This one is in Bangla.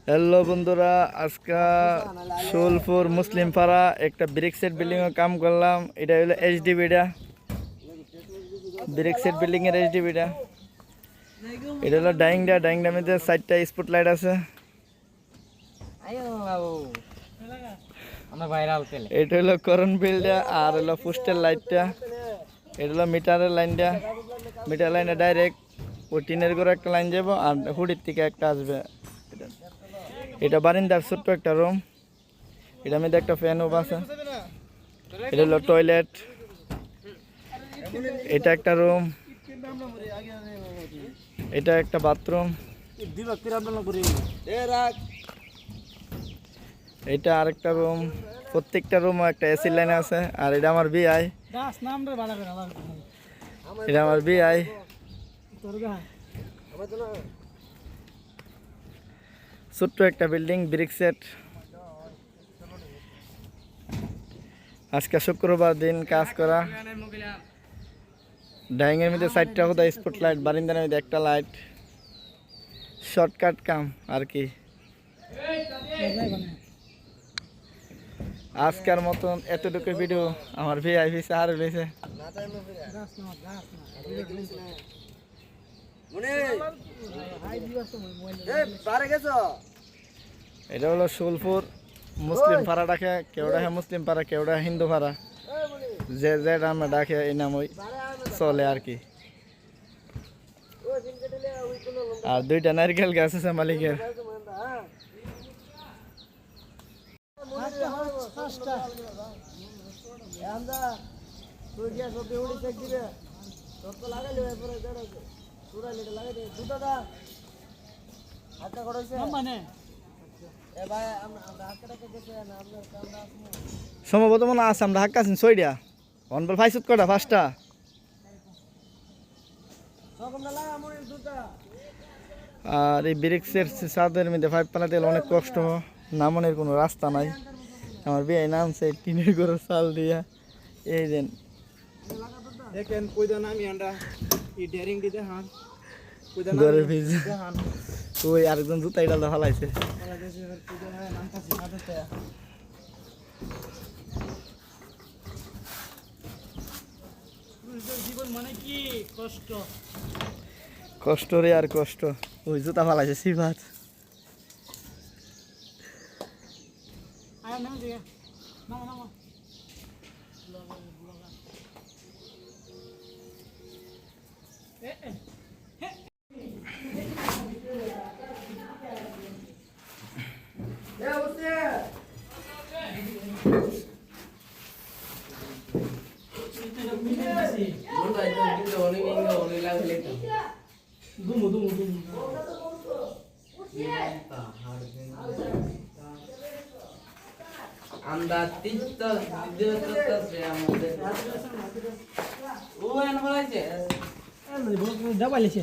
হ্যালো বন্ধুরা, আজকে সোলপুর মুসলিম পাড়া একটা ব্রিক সেট বিল্ডিং এর কাম করলাম। এটা হলো এইচডিবিটা, ব্রিক সেট বিল্ডিং এর এইচডিবিটা। এটা হলো ডাইংটার মধ্যে 4টা স্পট লাইট আছে। এটা হলো করন বিলটা, আর হলো পোস্টার লাইটটা। এটা হলো মিটারের লাইনটা। মিটার লাইনে ডাইরেক্ট ওই টিনের করে একটা লাইন যাব, আর হুডির থেকে একটা আসবে। এটা বারিন্দার ছোট্ট একটা রুম। এটার মধ্যে একটা ফ্যান ওভ আছে। এটা হলো টয়লেট। এটা একটা রুম, এটা একটা বাথরুম, এটা আরেকটা রুম। প্রত্যেকটা রুমও একটা এসি লাইন আছে। আর এটা আমার বিআই, এটা আমার বিআই। ছোট্ট একটা বিল্ডিং, ব্রিক সেট। আজকে শুক্রবার দিন কাজ করা। ডাইং এর মধ্যে 4টা কোথায় স্পট লাইট, বারিন্দার মধ্যে একটা লাইট। শর্টকাট কাম আর কি। আজকের মতন এতটুকু ভিডিও। আমার ভিআইপি স্যার রয়েছে। এটা হলো সোলপুর মুসলিম পাড়া ডাকে, কেউ ডাকে মুসলিম পাড়া, কেউ ডাকে হিন্দু পাড়া। যে যে নামে ডাকে এই নাম ওই চলে আর কি। আর 2টা নারকেল গাছ আছে মালিকের। সম্ভবত মনে আছে আমরা হাক্কা আছেন 6টা অনবল ফাইসুত কটা 5টা। আর এই ব্রিক্সের ছাদের মধ্যে পাইপ বানাতে অনেক কষ্ট, নামানোর কোনো রাস্তা নাই। আমার বিয়ে নামছে টিনের ঘরের চাল দিয়া। এই দেন দেখেন কইদা নামি আন্ডা ই ডেরিং দিতে হান কইদা ঘরের ভিজ ওই আরেকজন জুতা ইডাল ফালাইছে। জীবন মানে কি কষ্ট, কষ্ট রে আর কষ্ট। ওই জুতা ফালাইছে সিফাত। আয় নাম দিয়া নাম নাম আমরা তিনটা ভিডিও করতেছে আমাদের ও এনে বলাইছে দাবাইছে